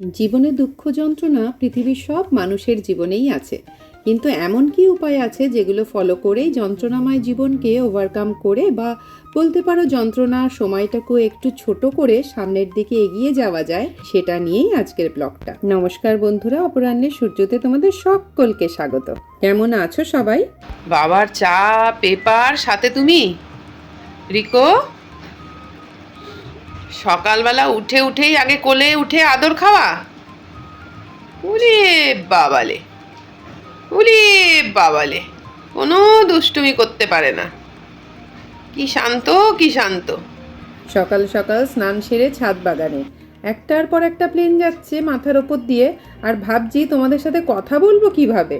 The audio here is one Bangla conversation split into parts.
জীবনে দুঃখ যন্ত্রণা পৃথিবীর সব মানুষের জীবনেই আছে, কিন্তু এমন কি উপায় আছে যেগুলো ফলো করেই যন্ত্রণাময় জীবনকে ওভারকাম করে বা বলতে পারো যন্ত্রণার সময়টাকে একটু ছোট করে সামনের দিকে এগিয়ে যাওয়া যায়, সেটা নিয়েই আজকের ব্লগটা। নমস্কার বন্ধুরা, অপরাহ্নের সূর্যতে তোমাদের সকলকে স্বাগত। কেমন আছো সবাই? বাবার চা পেপার সাথে তুমি রিকো সকালবেলা উঠেই আগে কোলে উঠে আদর খাওয়া। উরে বাবালে, উরে বাবালে, কোনো দুষ্টুমি করতে পারে না। কি শান্ত, কি শান্ত। সকাল সকাল স্নান সেরে ছাদ বাগানে একটার পর একটা প্লেন যাচ্ছে মাথার ওপর দিয়ে, আর ভাবছি তোমাদের সাথে কথা বলবো কিভাবে।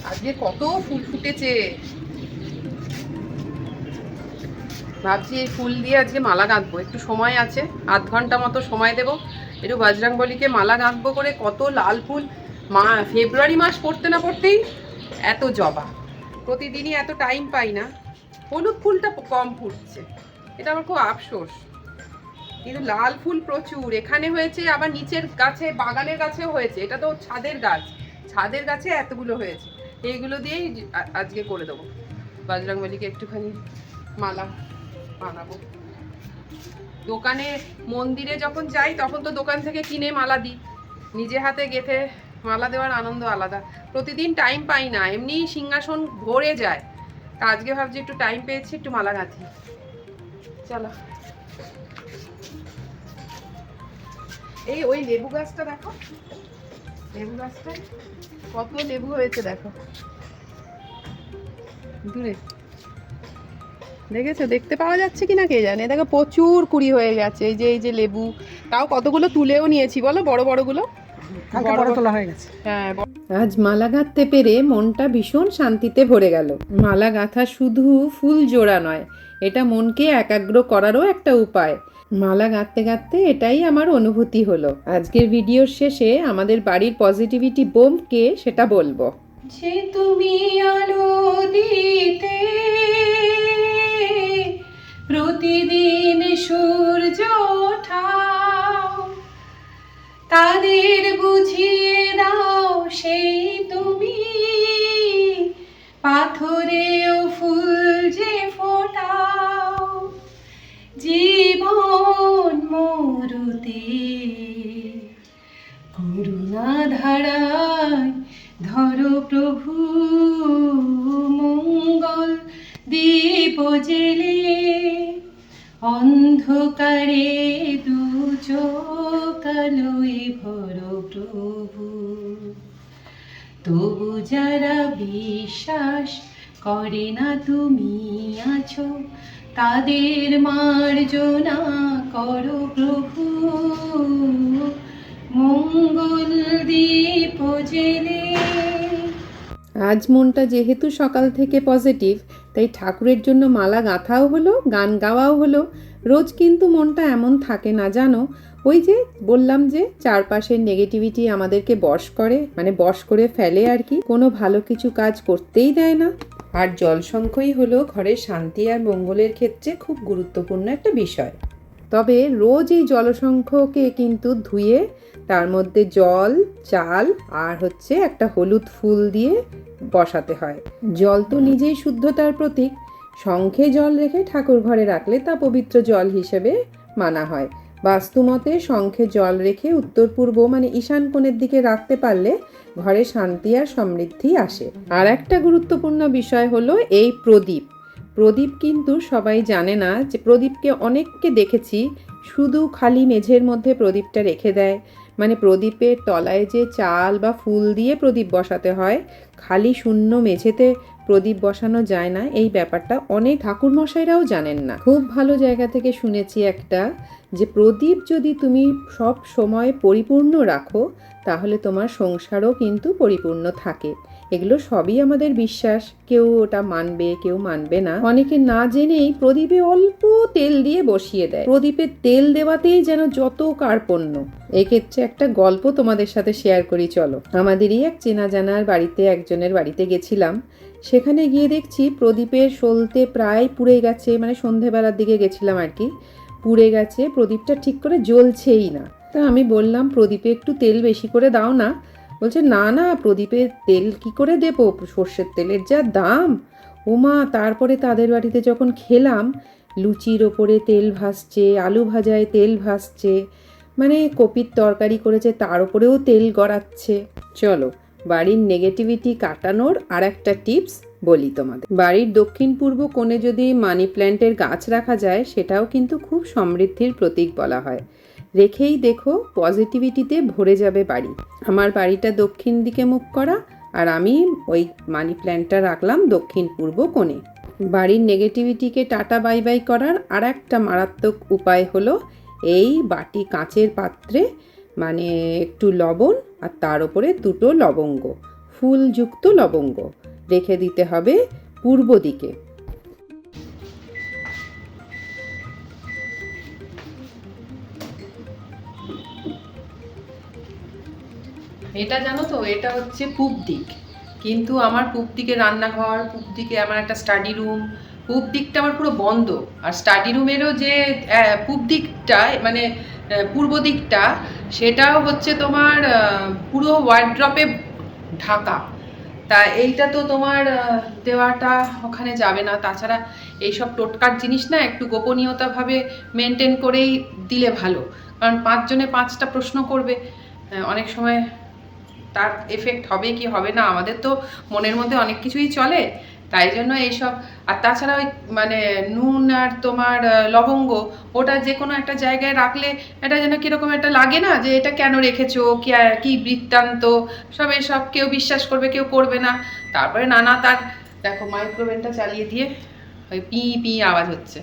আজকে কত ফুল ফুটেছে, ভাবছি এই ফুল দিয়ে আজকে মালা গাঁথবো। একটু সময় আছে, আধ ঘন্টা মতো সময় দেবো, একটু বজরংবলীকে মালা গাঁথবো করে। কত লাল ফুল, ফেব্রুয়ারি মাস পড়তে না পড়তেই এত জবা। প্রতিদিনই এত টাইম পাই না, হলুদ ফুলটা কম ফুটছে, এটা আমার খুব আফসোস। কিন্তু লাল ফুল প্রচুর এখানে হয়েছে, আবার নিচের গাছে বাগানের গাছেও হয়েছে। এটা তো ছাদের গাছ, ছাদের গাছে এতগুলো হয়েছে। এইগুলো দিয়েই আজকে করে দেবো, বজরংবলীকে একটুখানি মালা বানাবো। দোকানে মন্দিরে যখন যাই তখন তো দোকান থেকে কিনে মালা দিই, নিজে হাতে গেঁথে মালা দেওয়ার আনন্দ আলাদা। প্রতিদিন টাইম পাই না, এমনি সিংহাসন ভরে যায়। তা আজকে ভাবছি একটু টাইম পেয়েছি, একটু মালা গাঁথি। চলো। এই ওই লেবু গাছটা দেখো, লেবু গাছটা কত লেবু হয়েছে দেখো দূরে, দেখেছো? দেখতে পাওয়া যাচ্ছে কিনা কে জানে। দেখো প্রচুর কুড়ি হয়ে গেছে। এই যে লেবু, তাও কতগুলো তুলেও নিয়েছি বলো, বড় বড়গুলো বড় তোলা হয়ে গেছে। হ্যাঁ, আজ মালা গাঁথতে পেরে মনটা ভীষণ শান্তিতে ভরে গেল। মালা গাঁথা শুধু ফুল জোড়া নয়, এটা মনকে একাগ্র করারও একটা উপায়। মালা গাঁথতে গাঁথতে এটাই আমার অনুভূতি হলো। আজকের ভিডিওর শেষে আমাদের বাড়ির পজিটিভিটি বোম কে সেটা বলবো। যে তুমি আলো দিতে প্রতিদিন সূর্য ওঠাও, তাদের বুঝিয়ে দাও সেই তুমি পাথরেও ফুল যে ফোটাও। জীবন মরুতে করুণা ধারায় ধরো প্রভু মঙ্গল দীপ জেলে, অন্ধকারে দু চোখ আলোয় ভরো প্রভু। তবু যারা বিশ্বাস করে না তুমি আছো, তাদের মার্জনা করো প্রভু মঙ্গল দীপ জেলে। আজ মনটা যেহেতু সকাল থেকে পজিটিভ, তাই ঠাকুরের জন্য মালা গাঁথাও হলো, গান গাওয়াও হলো। রোজ কিন্তু মনটা এমন থাকে না জানো। ওই যে বললাম যে চারপাশের নেগেটিভিটি আমাদেরকে বশ করে, মানে বশ করে ফেলে আর কি, কোনো ভালো কিছু কাজ করতেই দেয় না। আর জলসংখ্যই হলো ঘরের শান্তি আর মঙ্গলের ক্ষেত্রে খুব গুরুত্বপূর্ণ একটা বিষয়। তবে রোজ এই জলসংখ্যকে কিন্তু ধুয়ে তার মধ্যে জল, চাল আর হচ্ছে একটা হলুদ ফুল দিয়ে বসাতে হয়। জল তো নিজেই শুদ্ধতার প্রতীক। শঙ্খে জল রেখে ঠাকুর ঘরে রাখলে তা পবিত্র জল হিসেবে মানা হয়। বাস্তুমতে শঙ্খে জল রেখে উত্তর পূর্ব মানে ঈশান কোণের দিকে রাখতে পারলে ঘরে শান্তি আর সমৃদ্ধি আসে। আর একটা গুরুত্বপূর্ণ বিষয় হলো এই প্রদীপ। প্রদীপ কিন্তু সবাই জানে না যে প্রদীপকে অনেককে দেখেছি শুধু খালি মেঝের মধ্যে প্রদীপটা রেখে দেয়। মানে প্রদীপের তলায় যে চাল বা ফুল দিয়ে প্রদীপ বসাতে হয়, খালি শূন্য মেঝেতে প্রদীপ বসানো যায় না, এই ব্যাপারটা অনেক ঠাকুরমশাইরাও জানেন না। খুব ভালো জায়গা থেকে শুনেছি একটা, যে প্রদীপ যদি তুমি সব সময় পরিপূর্ণ রাখো তাহলে তোমার সংসারও কিন্তু পরিপূর্ণ থাকে। এগুলো সবই আমাদের বিশ্বাস, কেউ ওটা মানবে কেউ মানবে না। অনেকে না জেনেই প্রদীপে অল্প তেল দিয়ে বসিয়ে দেয়, প্রদীপে তেল দেওয়াতেই যেন যত কার্পণ্য। এক্ষেত্রে একটা গল্প তোমাদের সাথে শেয়ার করি চলো। আমাদেরই এক চেনা জানার বাড়িতে একজনের বাড়িতে গেছিলাম। সেখানে গিয়ে দেখছি প্রদীপের সলতে প্রায় পুড়ে গেছে, মানে সন্ধেবেলার দিকে গেছিলাম আর কি, পুড়ে গেছে, প্রদীপটা ঠিক করে জ্বলছেই না। তা আমি বললাম প্রদীপে একটু তেল বেশি করে দাও না। বলছে না না, প্রদীপে তেল কি করে দেবো, সর্ষের তেলের যা দাম। ওমা, তারপরে তাদের বাড়িতে যখন খেলাম, লুচির ওপরে তেল ভাসছে, আলু ভাজায় তেল ভাসছে, মানে কপির তরকারি করেছে তার ওপরেও তেল গড়াচ্ছে। চলো, বাড়ির নেগেটিভিটি কাটানোর আর একটা টিপস বলি তোমাদের। বাড়ির দক্ষিণ পূর্ব কোণে যদি মানি প্ল্যান্টের গাছ রাখা যায়, সেটাও কিন্তু খুব সমৃদ্ধির প্রতীক বলা হয়। রেখেই দেখো, পজিটিভিটিতে ভরে যাবে বাড়ি। আমার বাড়িটা দক্ষিণ দিকে মুখ করা, আর আমি ওই মানি প্ল্যান্টটা রাখলাম দক্ষিণ পূর্ব কোণে। বাড়ির নেগেটিভিটিকে টাটা বাই বাই করার আর একটা মারাত্মক উপায় হলো এই বাটি কাঁচের পাত্রে মানে একটু লবণ আর তার উপরে 2টো লবঙ্গ, ফুলযুক্ত লবঙ্গ রেখে দিতে হবে পূর্ব দিকে। এটা জানো তো, এটা হচ্ছে পূব দিক, কিন্তু আমার পূব দিকে রান্নাঘর, পূব দিকে আমার একটা স্টাডি রুম, পূব দিকটা আমার পুরো বন্ধ। আর স্টাডি রুমেরও যে পূব দিকটা মানে পূর্ব দিকটা, সেটাও হচ্ছে তোমার পুরো ওয়ার্ড্রপে ঢাকা। তা এইটা তো তোমার দেওয়াটা ওখানে যাবে না। তাছাড়া এইসব টোটকার জিনিস না, একটু গোপনীয়তাভাবে মেনটেন করেই দিলে ভালো, কারণ 5 জনে 5টা প্রশ্ন করবে, অনেক সময় তার এফেক্ট হবে কি হবে না। আমাদের তো মনের মধ্যে অনেক কিছুই চলে, তাই জন্য এইসব। আর তাছাড়া ওই মানে নুন আর তোমার লবঙ্গ, ওটা যে কোনো একটা জায়গায় রাখলে এটা যেন কীরকম একটা লাগে না, যে এটা কেন রেখেছো, কি বৃত্তান্ত, সব এসব কেউ বিশ্বাস করবে কেউ করবে না। তারপরে নানা তার, দেখো মাইক্রোওভেনটা চালিয়ে দিয়ে ওই পি পি আওয়াজ হচ্ছে।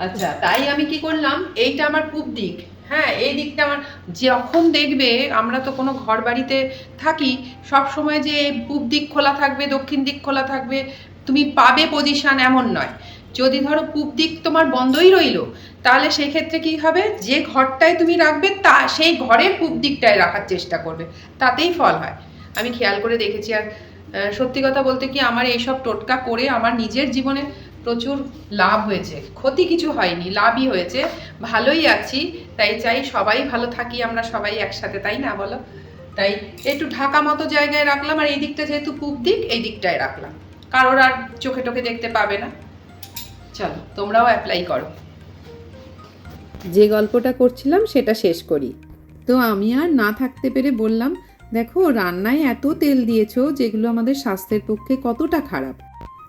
আচ্ছা, তাই আমি কি করলাম, এইটা আমার পূব দিক, হ্যাঁ এই দিকটা আমার, যখন দেখবে আমরা তো কোনো ঘর বাড়িতে থাকি, সব সময় যে পূব দিক খোলা থাকবে দক্ষিণ দিক খোলা থাকবে তুমি পাবে পজিশন এমন নয়। যদি ধরো পূব দিক তোমার বন্ধই রইলো, তাহলে সেই ক্ষেত্রে কি হবে, যে ঘরটায় তুমি রাখবে তা সেই ঘরের পূব দিকটায় রাখার চেষ্টা করবে, তাতেই ফল হয়। আমি খেয়াল করে দেখেছি। আর সত্যি কথা বলতে কি, আমার এইসব টোটকা করে আমার নিজের জীবনে প্রচুর লাভ হয়েছে, ক্ষতি কিছু হয়নি, লাভই হয়েছে, ভালোই আছি। তাই চাই সবাই ভালো থাকি, আমরা সবাই একসাথে, তাই না বলো? তাই একটু ঢাকা মতো জায়গায় রাখলাম, আর এই দিকটা যেহেতু পূব দিক, এই দিকটায় রাখলাম, কারোর আর চোখে টোখে দেখতে পাবে না। চলো, তোমরাও অ্যাপ্লাই করো। যে গল্পটা করছিলাম সেটা শেষ করি। তো আমি আর না থাকতে পেরে বললাম, দেখো রান্নায় এত তেল দিয়েছো যেগুলো আমাদের স্বাস্থ্যের পক্ষে কতটা খারাপ,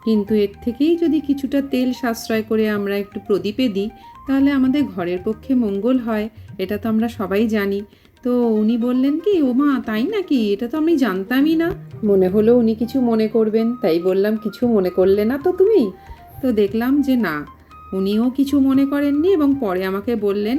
কিন্তু এর থেকেই যদি কিছুটা তেল সাশ্রয় করে আমরা একটু প্রদীপে দিই, তাহলে আমাদের ঘরের পক্ষে মঙ্গল হয়। এটা তো আমরা সবাই জানি। তো উনি বললেন কি, ও মা তাই নাকি, এটা তো আমি জানতামই না। মনে হলো উনি কিছু মনে করবেন, তাই বললাম কিছু মনে করলে না তো তুমি? তো দেখলাম যে না, উনিও কিছু মনে করেননি, এবং পরে আমাকে বললেন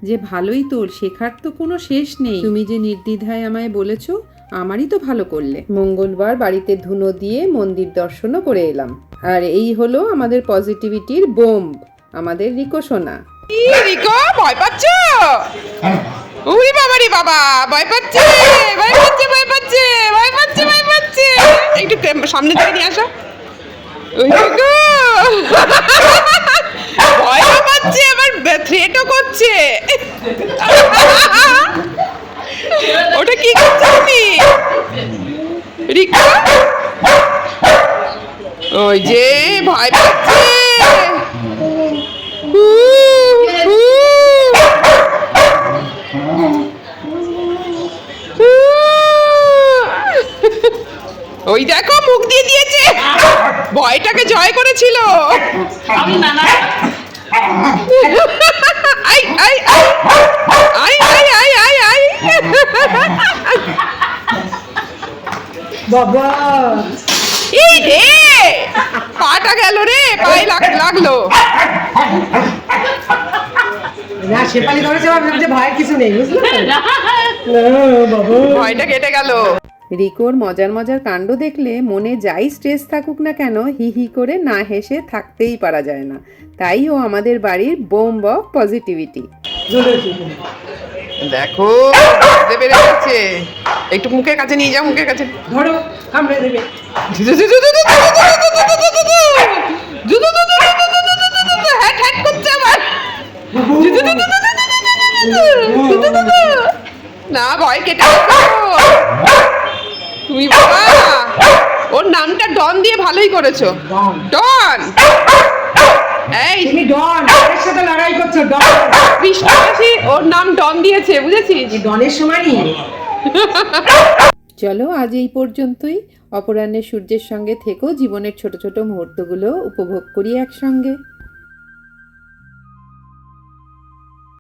যে ভালোই তো, শেখার তো কোনো শেষ নেই, তুমি যে নির্দ্বিধায় আমায় বলেছো, আমারই তো ভালো করলে। মঙ্গলবার বাড়িতে ধুনো দিয়ে মন্দির দর্শনও করে এলাম। আর এই হলো আমাদের পজিটিভিটির বোম, আমাদের রিকো সোনা। রিকো, ভয় পাচ্ছ? উই বাবা রে বাবা, ভয় পাচ্ছে, ভয় পাচ্ছে, ভয় পাচ্ছে, ভয় পাচ্ছে, ভয় পাচ্ছে। একটু সামনে থেকে নিয়ে আসো। ওই রিকো ভয় পাচ্ছে, আবার থ্রেটও করছে। ওটা কি করছো তুমি রিকো? ওই যে ভয় পাচ্ছে। ওই দেখো মুখ দিয়ে দিয়েছে, ভয়টাকে জয় করেছিল। I I I I I I I বাবা, এই রে পাটা গেল রে, পায়ে লাগলো। না শেফালি করেছে, ভাবলাম যে ভয়ের কিছু নেই, বুঝলে তো? বাবা, ভয়টা কেটে গেল। রিকোর মজার মজার কাণ্ড দেখলে মনে যাই স্ট্রেস থাকুক না কেন, হি হি করে না হেসে থাকতেই পারা যায় না। তাই ও আমাদের বাড়ির বোম অফ পজিটিভিটি। দেখো দেবে রেখেছে, একটু মুখের কাছে নিয়ে যাও, মুখের কাছে ধরো, কামড়ে দেবে। হ্যাট হ্যাট করছে আবার। না ভয় কেটে গেছে ওর। তুমি বাবা ওর নামটা ডন দিয়ে ভালোই করেছো। ডন। ডন এই তুমি ডন এর সাথে লড়াই করছো ডন। কৃষ্ণবাসী ওর নাম ডন দিয়েছে, বুঝেছিস? এই ডনের সমানই। চলো আজ এই পর্যন্তই। অপরাহ্নে সূর্যের সঙ্গে থেকেও জীবনের ছোট ছোট মুহূর্তগুলো উপভোগ করি একসঙ্গে।